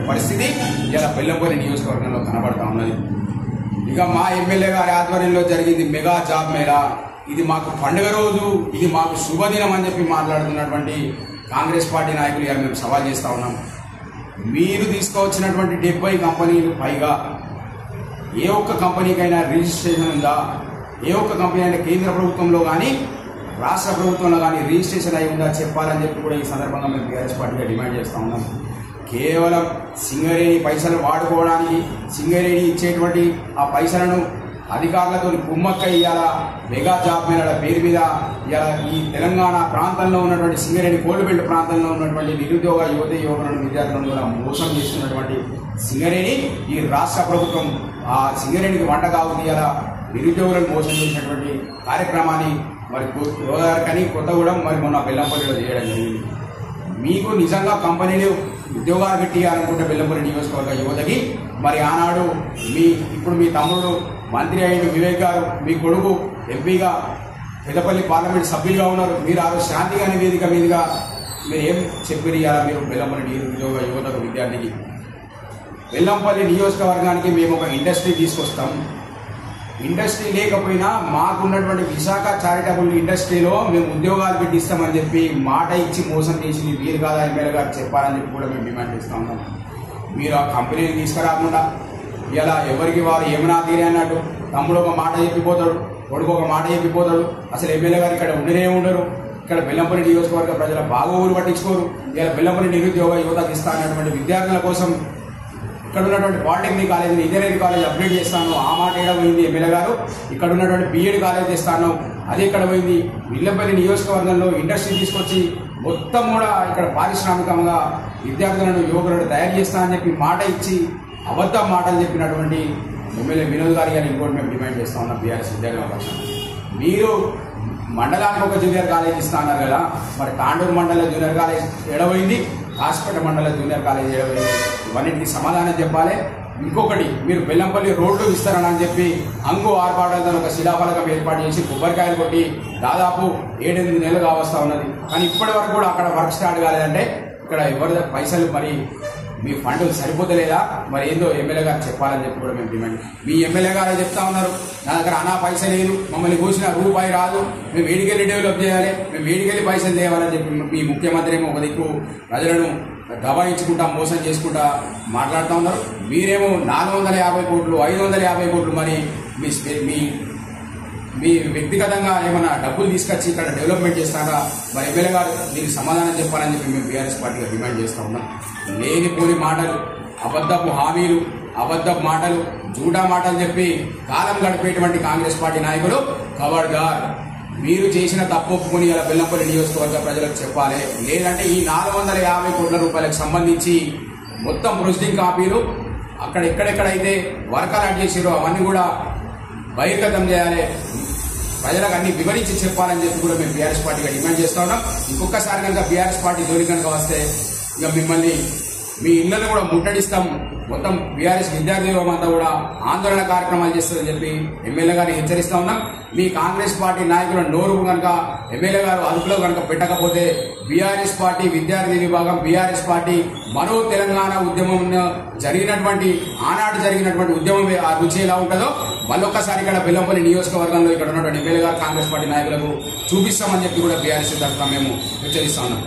చేస్తున్నటువంటి పరిస్థితి ఇలా బెల్లంపల్లి నియోజకవర్గంలో కనబడతా ఉన్నది. ఇక మా ఎమ్మెల్యే గారి ఆధ్వర్యంలో జరిగింది మెగా జాబ్ మేళా. ఇది మాకు పండుగ రోజు, ఇది మాకు శుభదినం అని చెప్పి మాట్లాడుతున్నటువంటి కాంగ్రెస్ పార్టీ నాయకులు ఇలా మేము సవాల్ చేస్తూ ఉన్నాం. మీరు తీసుకువచ్చినటువంటి 70 కంపెనీలు పైగా ఏ ఒక్క కంపెనీకైనా రిజిస్ట్రేషన్ ఉందా? ఏ ఒక్క కంపెనీ అయినా కేంద్ర ప్రభుత్వంలో కానీ రాష్ట్ర ప్రభుత్వంలో కానీ రిజిస్ట్రేషన్ అయి ఉందా చెప్పాలని చెప్పి కూడా ఈ సందర్భంగా మేము బీఆర్ఎస్ పార్టీగా డిమాండ్ చేస్తూ ఉన్నాం. కేవలం సింగరేణి పైసలు వాడుకోవడానికి, సింగరేణి ఇచ్చేటువంటి ఆ పైసలను అధికారులతో కుమ్మక్క ఇవాళ మెగా జాబ్ మేళ పేరు మీద ఇవాళ ఈ తెలంగాణ ప్రాంతంలో ఉన్నటువంటి సింగరేణి కోల్బెల్ట్ ప్రాంతంలో ఉన్నటువంటి నిరుద్యోగ యువకులను విద్యార్థులను కూడా మోసం చేస్తున్నటువంటి సింగరేణి ఈ రాష్ట్ర ప్రభుత్వం ఆ సింగరేణికి వంట కావు ఇవాళ నిరుద్యోగులను మోసం చేసినటువంటి కార్యక్రమాన్ని మరి గోదావరి కానీ కొత్తగూడెం మరి మొన్న బెల్లంపల్లిలో చేయడం జరిగింది. మీకు నిజంగా కంపెనీలు ఉద్యోగాలు పెట్టియాలనుకుంటే బెల్లంపల్లి నియోజకవర్గ యువతకి మరి ఆనాడు ఇప్పుడు మీ తమ్ముడు మంత్రి అయిన వివేక్ గారు, మీ కొడుకు ఎంపీగా పెద్దపల్లి పార్లమెంట్ సభ్యులుగా ఉన్నారు. మీరు ఆ రోజు శాంతిగా వేదిక మీదుగా మీరు ఏం చెప్పారు? మీరు బెల్లంపల్లి నిరుద్యోగ యువతకు విద్యార్థికి బెల్లంపల్లి నియోజకవర్గానికి మేము ఒక ఇండస్ట్రీ తీసుకొస్తాం. ఇండస్ట్రీ లేకపోయినా మాకున్నటువంటి విశాఖ చారిటబుల్ ఇండస్ట్రీలో మేము ఉద్యోగాలు పెట్టిస్తామని చెప్పి మాట ఇచ్చి మోసం చేసి వీరు కాదా ఎమ్మెల్యే గారు చెప్పాలని చెప్పి కూడా మేము డిమాండ్ చేస్తూ ఉన్నాం. మీరు ఆ కంపెనీని తీసుకురాకుండా ఇలా ఎవరికి వారు ఏమన్నా తీరే అన్నట్టు తమ్ముడు ఒక మాట చెప్పిపోతాడు, కొడుకు ఒక మాట చెప్పిపోతాడు. అసలు ఎమ్మెల్యే గారు ఇక్కడ ఉండనే ఉండరు. ఇక్కడ బెల్లంపల్లి నియోజకవర్గ ప్రజల బాగోగులు పట్టించుకోరు. ఇలా బెల్లంపల్లి నిరుద్యోగ యువతకు ఇస్తా అన్నటువంటి విద్యార్థుల కోసం ఇక్కడ ఉన్నటువంటి polytechnic college, engineering college update చేస్తాను ఆ మాట ఏడ పోయింది ఎమ్మెల్యే గారు. ఇక్కడ ఉన్నటువంటి బీఎడ్ కాలేజ్ చేస్తాను అది ఎక్కడ పోయింది? బెల్లంపల్లి నియోజకవర్గంలో ఇండస్ట్రీ తీసుకొచ్చి మొత్తం కూడా ఇక్కడ పారిశ్రామికంగా విద్యార్థులను యువకులను తయారు చేస్తానని చెప్పి మాట ఇచ్చి అబద్ధం మాటలు చెప్పినటువంటి ఎమ్మెల్యే వినోద్ గారి గారిని ఇంకోటి మేము డిమాండ్ చేస్తా ఉన్నాం. బీఆర్ఎస్ విద్యార్థుల పక్షాన మీరు మండలానికి ఒక జూనియర్ కాలేజ్ ఇస్తా అన్నారు కదా, మరి తాండూరు మండల జూనియర్ కాలేజ్ ఏడవైంది, కాసిపేట మండల జూనియర్ కాలేజ్ ఏడవైంది? ఇవన్నిటికీ సమాధానం చెప్పాలి. ఇంకొకటి, మీరు బెల్లంపల్లి రోడ్లు ఇస్తారని చెప్పి అంగు ఆర్పాటాలతో ఒక శిలాఫలకం ఏర్పాటు చేసి కొబ్బరికాయలు కొట్టి దాదాపు 7-8 నెలలు కావస్తా ఉన్నది. కానీ ఇప్పటి వరకు కూడా అక్కడ వర్క్ స్టార్ట్ కాలేదంటే ఇక్కడ ఎవరి పైసలు మరి మీ ఫండ్ సరిపోతలేదా? మరి ఏందో ఎమ్మెల్యే గారు చెప్పాలని చెప్పి కూడా మేము డిమాండ్. మీ ఎమ్మెల్యే గారే చెప్తా ఉన్నారు, నా దగ్గర అనా పైసలు లేదు, మమ్మల్ని కూర్చున్న రూపాయి రాదు, మేము వేడికెళ్ళి డెవలప్ చేయాలి, మేము వేడికెళ్ళి పైసలు తేవాలని చెప్పి మీ ముఖ్యమంత్రి ఏమో ఒక దిక్కు ప్రజలను దబాయించుకుంటా మోసం చేసుకుంటా మాట్లాడుతూ ఉన్నారు. మీరేమో 450 కోట్లు 550 కోట్లు మరి మీ వ్యక్తిగతంగా ఏమైనా డబ్బులు తీసుకొచ్చి ఇక్కడ డెవలప్మెంట్ చేస్తారా? మరి ఎమ్మెల్యే గారు దీనికి సమాధానం చెప్పాలని చెప్పి మేము బీఆర్ఎస్ పార్టీగా డిమాండ్ చేస్తూ ఉన్నాం. లేనిపోని మాటలు, అబద్ధపు హామీలు, అబద్ధపు మాటలు, జూటా మాటలు చెప్పి కాలం గడిపేటువంటి కాంగ్రెస్ పార్టీ నాయకులు ఖబర్దార్. మీరు చేసిన తప్పు ఒప్పుకొని ఇలా బెల్లంపల్లి నియోజకవర్గ ప్రజలకు చెప్పాలి. లేదంటే ఈ 450 కోట్ల రూపాయలకు సంబంధించి మొత్తం ప్రొసీడింగ్ కాపీలు అక్కడ ఎక్కడెక్కడైతే వర్క్ అలాట్ చేసారో అవన్నీ కూడా బహిర్గతం చేయాలి, ప్రజలకు అన్ని వివరించి చెప్పాలని చెప్పి కూడా మేము బీఆర్ఎస్ పార్టీగా డిమాండ్ చేస్తూ ఉన్నాం. ఇంకొకసారి కనుక బీఆర్ఎస్ పార్టీ జోలి కనుక వస్తే ఇక మిమ్మల్ని మీ ఇళ్లను కూడా ముట్టడిస్తాం, మొత్తం బీఆర్ఎస్ విద్యార్థి అంతా కూడా ఆందోళన కార్యక్రమాలు చేస్తుందని చెప్పి ఎమ్మెల్యే గారిని హెచ్చరిస్తా ఉన్నాం. మీ కాంగ్రెస్ పార్టీ నాయకుల నోరు కనుక ఎమ్మెల్యే గారు అదుపులో కనుక పెట్టకపోతే బీఆర్ఎస్ పార్టీ విద్యార్థి విభాగం, బీఆర్ఎస్ పార్టీ మరో తెలంగాణ ఉద్యమం జరిగినటువంటి ఆనాడు జరిగినటువంటి ఉద్యమం ఆ రుచి ఎలా ఉంటుందో మళ్ళొక్కసారి ఇక్కడ బెల్లంపల్లి నియోజకవర్గంలో ఇక్కడ ఉన్నటువంటి ఎమ్మెల్యే గారు కాంగ్రెస్ పార్టీ నాయకులకు చూపిస్తామని చెప్పి కూడా బీఆర్ఎస్ తరఫున మేము హెచ్చరిస్తా ఉన్నాం.